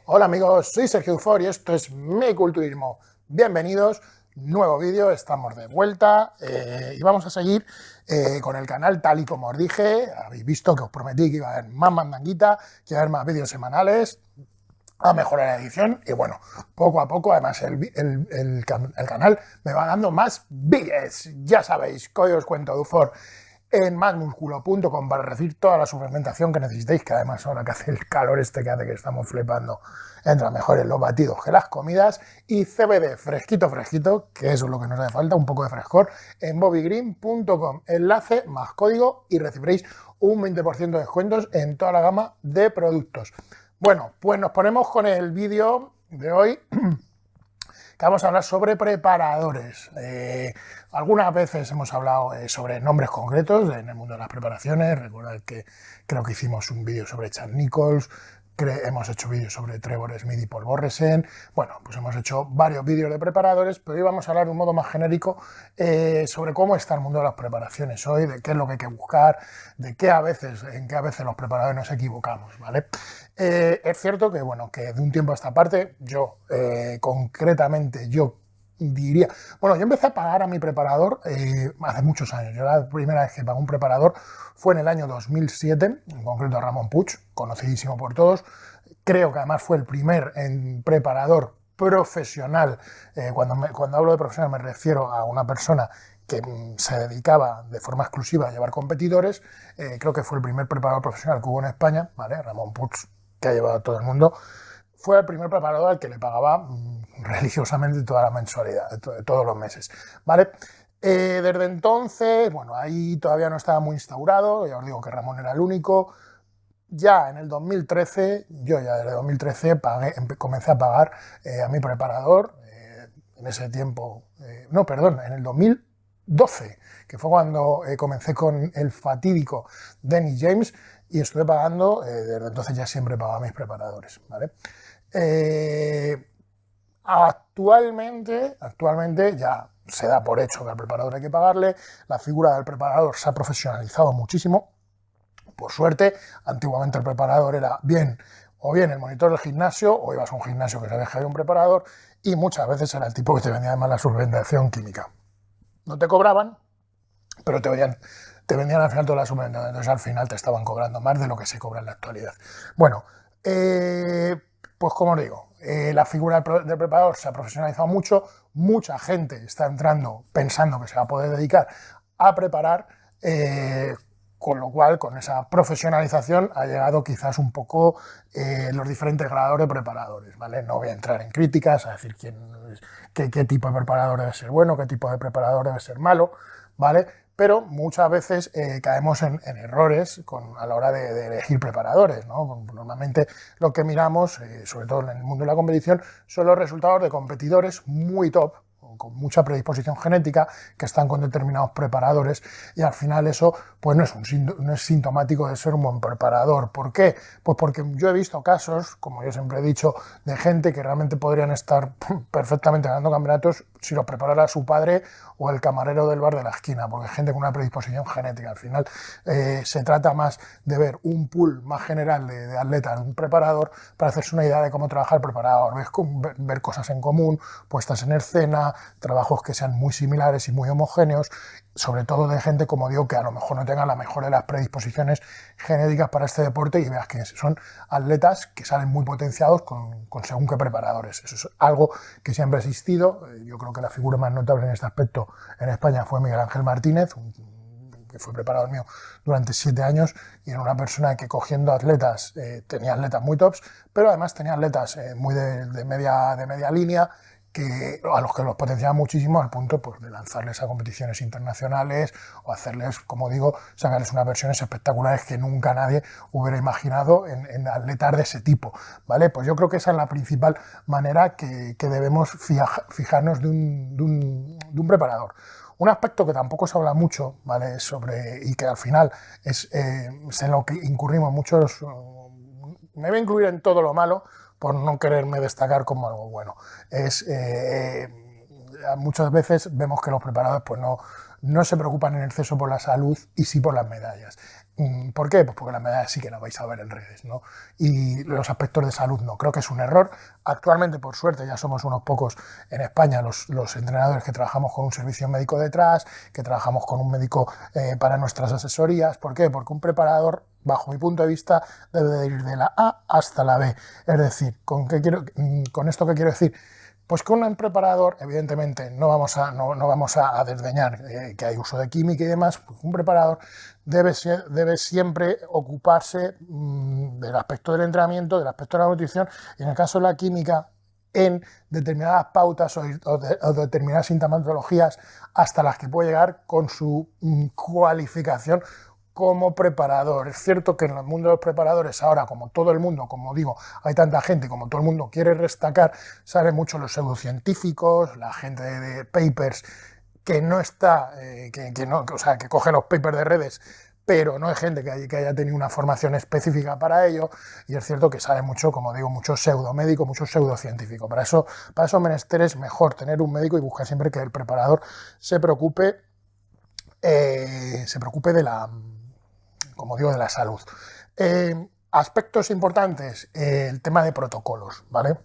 Hola amigos, soy Sergio Dufor y esto es Mi Culturismo. Bienvenidos, nuevo vídeo, estamos de vuelta y vamos a seguir con el canal tal y como os dije. Habéis visto que os prometí que iba a haber más mandanguita, que iba a haber más vídeos semanales, a mejorar la edición y bueno, poco a poco además el canal me va dando más vídeos. Ya sabéis, que hoy os cuento Dufor en másmusculo.com para recibir toda la suplementación que necesitéis, que además ahora que hace el calor que hace que estamos flipando, entra mejor en los batidos que las comidas, y CBD fresquito, que eso es lo que nos hace falta, un poco de frescor, en bobbygreen.com, enlace más código y recibiréis un 20% de descuentos en toda la gama de productos. Bueno, pues nos ponemos con el vídeo de hoy, que vamos a hablar sobre preparadores. Algunas veces hemos hablado sobre nombres concretos en el mundo de las preparaciones. Recordad que creo que hicimos un vídeo sobre Chad Nichols, hemos hecho vídeos sobre Trevor Smith y Paul Borresen. Bueno, pues hemos hecho varios vídeos de preparadores, pero hoy vamos a hablar de un modo más genérico sobre cómo está el mundo de las preparaciones hoy, de qué es lo que hay que buscar, de en qué a veces los preparadores nos equivocamos, ¿vale? Es cierto que, bueno, que de un tiempo a esta parte, concretamente, yo diría... Bueno, yo empecé a pagar a mi preparador hace muchos años. Yo la primera vez que pagué un preparador fue en el año 2007, en concreto a Ramón Puig, conocidísimo por todos. Creo que además fue el primer preparador profesional. Cuando hablo de profesional me refiero a una persona que se dedicaba de forma exclusiva a llevar competidores. Creo que fue el primer preparador profesional que hubo en España, ¿vale? Ramón Puig, que ha llevado a todo el mundo. Fue el primer preparador al que le pagaba religiosamente toda la mensualidad, todos los meses, ¿vale? Desde entonces, bueno, ahí todavía no estaba muy instaurado, ya os digo que Ramón era el único. Ya en el 2013, yo ya desde 2013 comencé a pagar a mi preparador, en ese tiempo, en el 2012, que fue cuando comencé con el fatídico Denny James, y estuve pagando, desde entonces ya siempre pagaba a mis preparadores, ¿vale? Actualmente ya se da por hecho que al preparador hay que pagarle. La figura del preparador se ha profesionalizado muchísimo, por suerte. Antiguamente el preparador era bien el monitor del gimnasio, o ibas a un gimnasio que sabías que había un preparador, y muchas veces era el tipo que te vendía además la suplementación química. No te cobraban, pero te vendían al final toda la suplementación, entonces al final te estaban cobrando más de lo que se cobra en la actualidad. Bueno, pues como os digo, la figura del preparador se ha profesionalizado mucho, mucha gente está entrando pensando que se va a poder dedicar a preparar, con lo cual, con esa profesionalización ha llegado quizás un poco los diferentes grados de preparadores, ¿vale? No voy a entrar en críticas, a decir qué tipo de preparador debe ser bueno, qué tipo de preparador debe ser malo, ¿vale? Pero muchas veces caemos en errores a la hora de elegir preparadores, ¿no? Normalmente lo que miramos, sobre todo en el mundo de la competición, son los resultados de competidores muy top, con mucha predisposición genética, que están con determinados preparadores, y al final eso pues no es sintomático de ser un buen preparador. ¿Por qué? Pues porque yo he visto casos, como yo siempre he dicho, de gente que realmente podrían estar perfectamente ganando campeonatos si los preparara su padre o el camarero del bar de la esquina, porque hay gente con una predisposición genética. Al final se trata más de ver un pool más general de atletas de un preparador para hacerse una idea de cómo trabaja el preparador, ver cosas en común, puestas en escena, trabajos que sean muy similares y muy homogéneos, sobre todo de gente, como digo, que a lo mejor no tenga la mejor de las predisposiciones genéticas para este deporte, y veas que son atletas que salen muy potenciados con según qué preparadores. Eso es algo que siempre ha existido. Yo creo que la figura más notable en este aspecto en España fue Miguel Ángel Martínez, que fue preparador mío durante 7 años, y era una persona que, cogiendo atletas, tenía atletas muy tops, pero además tenía atletas muy de media línea, a los que los potenciaba muchísimo, al punto pues, de lanzarles a competiciones internacionales o hacerles, como digo, sacarles unas versiones espectaculares que nunca nadie hubiera imaginado en atletas de ese tipo, ¿vale? Pues yo creo que esa es la principal manera que debemos fijarnos de un preparador. Un aspecto que tampoco se habla mucho, ¿vale? Y que al final es en lo que incurrimos muchos, me voy a incluir en todo lo malo, por no quererme destacar como algo bueno, es muchas veces vemos que los preparadores pues no se preocupan en exceso por la salud y sí por las medallas. ¿Por qué? Pues porque las medallas sí que las vais a ver en redes, ¿no? Y los aspectos de salud no. Creo que es un error. Actualmente, por suerte, ya somos unos pocos en España los entrenadores que trabajamos con un servicio médico detrás, que trabajamos con un médico para nuestras asesorías. ¿Por qué? Porque un preparador, bajo mi punto de vista, debe de ir de la A hasta la B. Es decir, ¿con esto qué quiero decir? Pues con un preparador, evidentemente, no vamos a desdeñar que hay uso de química y demás. Pues un preparador debe siempre ocuparse del aspecto del entrenamiento, del aspecto de la nutrición, y en el caso de la química, en determinadas pautas o determinadas sintomatologías hasta las que puede llegar con su cualificación como preparador. Es cierto que en el mundo de los preparadores ahora, como todo el mundo, como digo, hay tanta gente, como todo el mundo quiere destacar, salen mucho los pseudocientíficos, la gente de papers que no está, que coge los papers de redes, pero no hay gente que haya tenido una formación específica para ello, y es cierto que sale mucho, como digo, mucho pseudomédico, mucho pseudocientífico. Para esos menesteres es mejor tener un médico y buscar siempre que el preparador se preocupe de la, como digo, de la salud. Aspectos importantes, el tema de protocolos, ¿vale?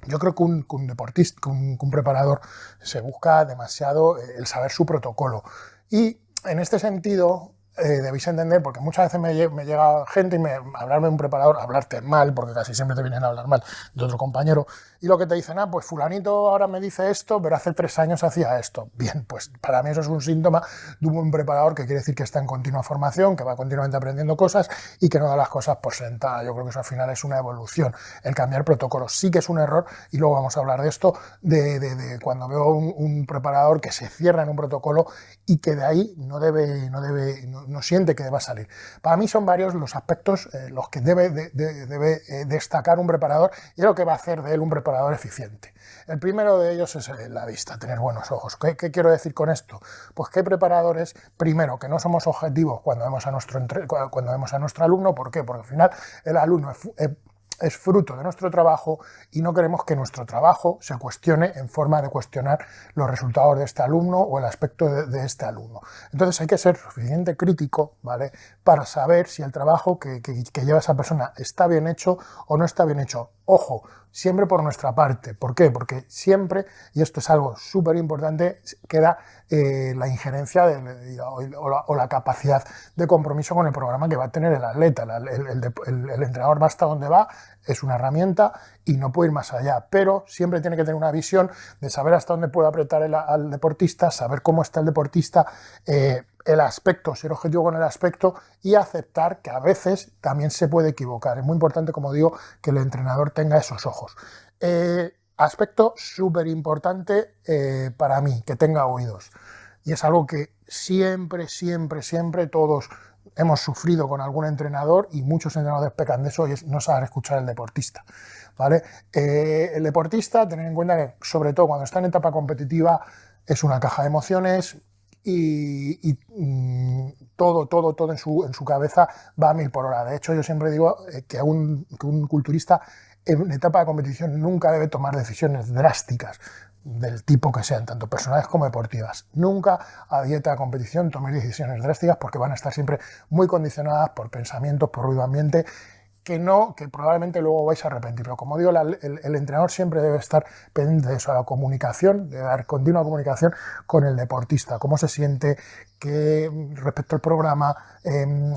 Yo creo que un deportista, que un preparador se busca demasiado el saber su protocolo. Y en este sentido debéis entender, porque muchas veces me llega gente y hablarme de un preparador, hablarte mal, porque casi siempre te vienen a hablar mal de otro compañero, y lo que te dicen, pues fulanito ahora me dice esto, pero hace 3 años hacía esto. Bien, pues para mí eso es un síntoma de un buen preparador, que quiere decir que está en continua formación, que va continuamente aprendiendo cosas y que no da las cosas por sentadas. Yo creo que eso al final es una evolución. El cambiar protocolos sí que es un error, y luego vamos a hablar de esto, de cuando veo un preparador que se cierra en un protocolo y que de ahí no siente que deba salir. Para mí son varios los aspectos los que debe destacar un preparador, y es lo que va a hacer de él un preparador eficiente. El primero de ellos es la vista, tener buenos ojos. ¿Qué quiero decir con esto? Pues que hay preparadores, primero, que no somos objetivos cuando vemos a nuestro alumno. ¿Por qué? Porque al final el alumno es fruto de nuestro trabajo, y no queremos que nuestro trabajo se cuestione en forma de cuestionar los resultados de este alumno o el aspecto de este alumno. Entonces hay que ser suficientemente crítico, ¿vale?, para saber si el trabajo que lleva esa persona está bien hecho o no está bien hecho. Ojo, siempre por nuestra parte. ¿Por qué? Porque siempre, y esto es algo súper importante, queda la injerencia o la capacidad de compromiso con el programa que va a tener el atleta. El entrenador va hasta donde va, es una herramienta y no puede ir más allá, pero siempre tiene que tener una visión de saber hasta dónde puede apretar al deportista, saber cómo está el deportista, el aspecto, ser objetivo con el aspecto, y aceptar que a veces también se puede equivocar. Es muy importante, como digo, que el entrenador tenga esos ojos. Aspecto súper importante para mí, que tenga oídos. Y es algo que siempre todos hemos sufrido con algún entrenador, y muchos entrenadores pecan de eso, y es no saber escuchar al deportista, ¿vale? El deportista, tener en cuenta que, sobre todo cuando está en etapa competitiva, es una caja de emociones, y todo en su cabeza va a 1000 por hora. De hecho, yo siempre digo que un culturista en etapa de competición nunca debe tomar decisiones drásticas, del tipo que sean, tanto personales como deportivas. Nunca a dieta de competición toméis decisiones drásticas, porque van a estar siempre muy condicionadas por pensamientos, por ruido ambiente, que probablemente luego vais a arrepentir. Pero como digo, el entrenador siempre debe estar pendiente de eso, a la comunicación, de dar continua comunicación con el deportista, cómo se siente, respecto al programa,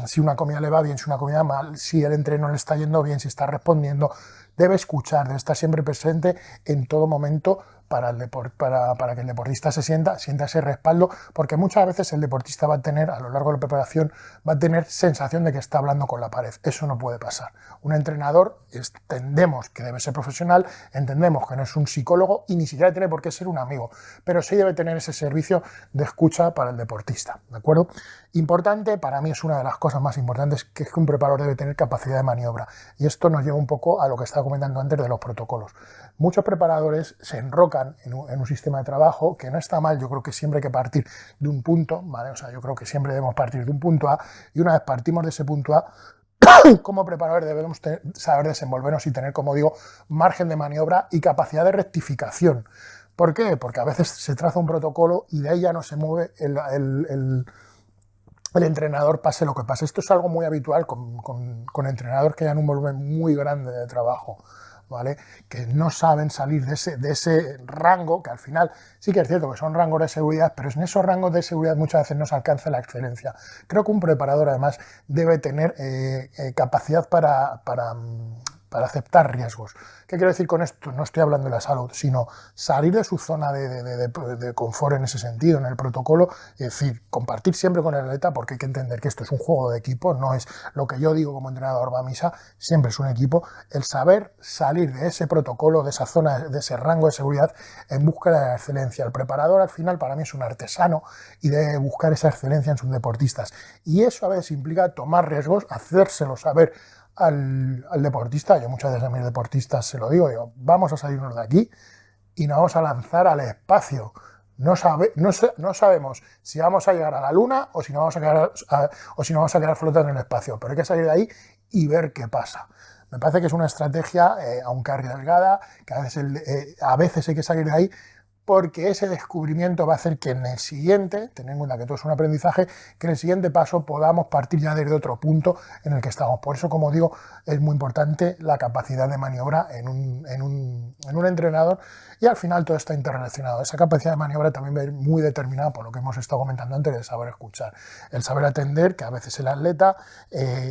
si una comida le va bien, si una comida mal, si el entreno le está yendo bien, si está respondiendo. Debe escuchar, debe estar siempre presente en todo momento para que el deportista sienta ese respaldo, porque muchas veces el deportista va a tener, a lo largo de la preparación, va a tener sensación de que está hablando con la pared. Eso no puede pasar. Un entrenador, entendemos que debe ser profesional, entendemos que no es un psicólogo y ni siquiera tiene por qué ser un amigo, pero sí debe tener ese servicio de escucha para el deportista, ¿de acuerdo? Importante, para mí es una de las cosas más importantes, que es que un preparador debe tener capacidad de maniobra, y esto nos lleva un poco a lo que estaba comentando antes de los protocolos. Muchos preparadores se enrocan en un sistema de trabajo que no está mal. Yo creo que siempre hay que partir de un punto, ¿vale? O sea, yo creo que siempre debemos partir de un punto A, y una vez partimos de ese punto A, como preparadores debemos saber desenvolvernos y tener, como digo, margen de maniobra y capacidad de rectificación. ¿Por qué? Porque a veces se traza un protocolo y de ahí ya no se mueve el entrenador, pase lo que pase. Esto es algo muy habitual con entrenadores que hayan un volumen muy grande de trabajo, ¿vale? Que no saben salir de ese rango, que al final sí que es cierto que son rangos de seguridad, pero en esos rangos de seguridad muchas veces no se alcanza la excelencia. Creo que un preparador además debe tener capacidad para aceptar riesgos. ¿Qué quiero decir con esto? No estoy hablando de la salud, sino salir de su zona de confort en ese sentido, en el protocolo, es decir, compartir siempre con el atleta, porque hay que entender que esto es un juego de equipo, no es lo que yo digo como entrenador va a misa, siempre es un equipo, el saber salir de ese protocolo, de esa zona, de ese rango de seguridad en búsqueda de la excelencia. El preparador al final para mí es un artesano y debe buscar esa excelencia en sus deportistas, y eso a veces implica tomar riesgos, hacérselo saber al deportista. Yo muchas veces a mis deportistas se lo digo, vamos a salirnos de aquí y nos vamos a lanzar al espacio. No sabemos si vamos a llegar a la luna o si no vamos a quedar flotando en el espacio, pero hay que salir de ahí y ver qué pasa. Me parece que es una estrategia, aunque arriesgada, que a veces hay que salir de ahí, porque ese descubrimiento va a hacer que en el siguiente, teniendo en cuenta que todo es un aprendizaje, que en el siguiente paso podamos partir ya desde otro punto en el que estamos. Por eso, como digo, es muy importante la capacidad de maniobra en un entrenador, y al final todo está interrelacionado. Esa capacidad de maniobra también va a ir muy determinada por lo que hemos estado comentando antes de saber escuchar. El saber atender, que a veces el atleta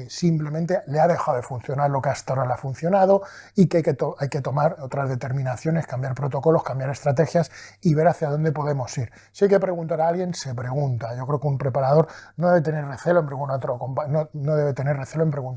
simplemente le ha dejado de funcionar lo que hasta ahora le ha funcionado, y que hay que tomar otras determinaciones, cambiar protocolos, cambiar estrategias y ver hacia dónde podemos ir. Si hay que preguntar a alguien, se pregunta. Yo creo que un preparador no debe tener recelo en preguntar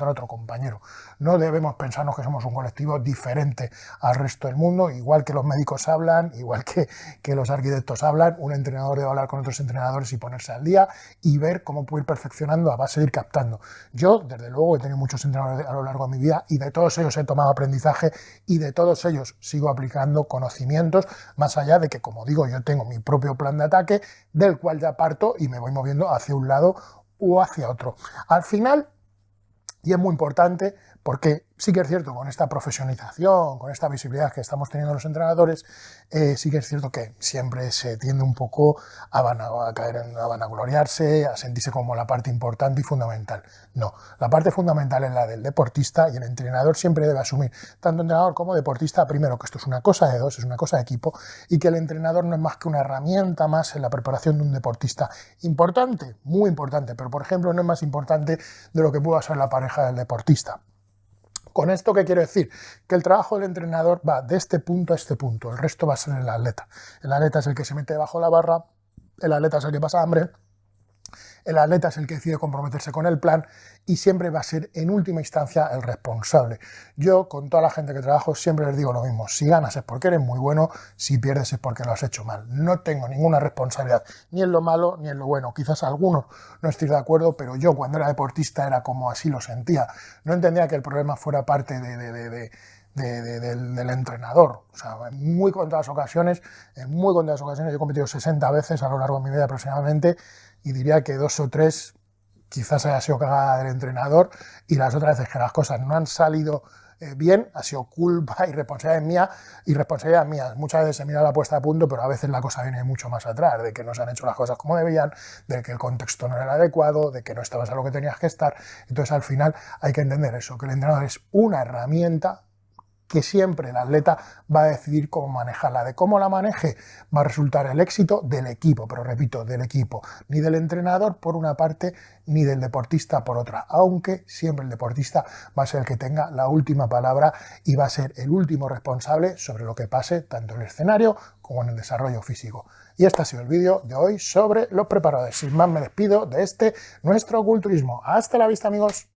a otro compañero. No debemos pensarnos que somos un colectivo diferente al resto del mundo, igual que los médicos hablan, igual que los arquitectos hablan, un entrenador debe hablar con otros entrenadores y ponerse al día y ver cómo puede ir perfeccionando a base de ir captando. Yo, desde luego, he tenido muchos entrenadores a lo largo de mi vida y de todos ellos he tomado aprendizaje y de todos ellos sigo aplicando conocimientos, más allá de que, como digo, yo tengo mi propio plan de ataque del cual ya parto y me voy moviendo hacia un lado o hacia otro. Al final, y es muy importante, porque sí que es cierto, con esta profesionalización, con esta visibilidad que estamos teniendo los entrenadores, sí que es cierto que siempre se tiende un poco a vanagloriarse, a sentirse como la parte importante y fundamental. No, la parte fundamental es la del deportista, y el entrenador siempre debe asumir, tanto entrenador como deportista, primero que esto es una cosa de dos, es una cosa de equipo, y que el entrenador no es más que una herramienta más en la preparación de un deportista. Importante, muy importante, pero por ejemplo no es más importante de lo que pueda ser la pareja del deportista. ¿Con esto qué quiero decir? Que el trabajo del entrenador va de este punto a este punto, el resto va a ser el atleta. El atleta es el que se mete debajo de la barra, el atleta es el que pasa hambre, el atleta es el que decide comprometerse con el plan y siempre va a ser en última instancia el responsable. Yo con toda la gente que trabajo siempre les digo lo mismo: si ganas es porque eres muy bueno, si pierdes es porque lo has hecho mal. No tengo ninguna responsabilidad ni en lo malo ni en lo bueno. Quizás algunos no estéis de acuerdo, pero yo cuando era deportista era como así lo sentía. No entendía que el problema fuera parte del entrenador. O sea, en muy contadas ocasiones yo he competido 60 veces a lo largo de mi vida aproximadamente, y diría que 2 o 3 quizás haya sido cagada del entrenador, y las otras veces que las cosas no han salido bien, ha sido culpa y responsabilidad mía. Muchas veces se mira la puesta a punto, pero a veces la cosa viene mucho más atrás, de que no se han hecho las cosas como debían, de que el contexto no era el adecuado, de que no estabas a lo que tenías que estar. Entonces al final hay que entender eso, que el entrenador es una herramienta que siempre el atleta va a decidir cómo manejarla. De cómo la maneje va a resultar el éxito del equipo, pero repito, del equipo, ni del entrenador por una parte, ni del deportista por otra, aunque siempre el deportista va a ser el que tenga la última palabra y va a ser el último responsable sobre lo que pase tanto en el escenario como en el desarrollo físico. Y este ha sido el vídeo de hoy sobre los preparadores. Sin más me despido de nuestro culturismo. Hasta la vista, amigos.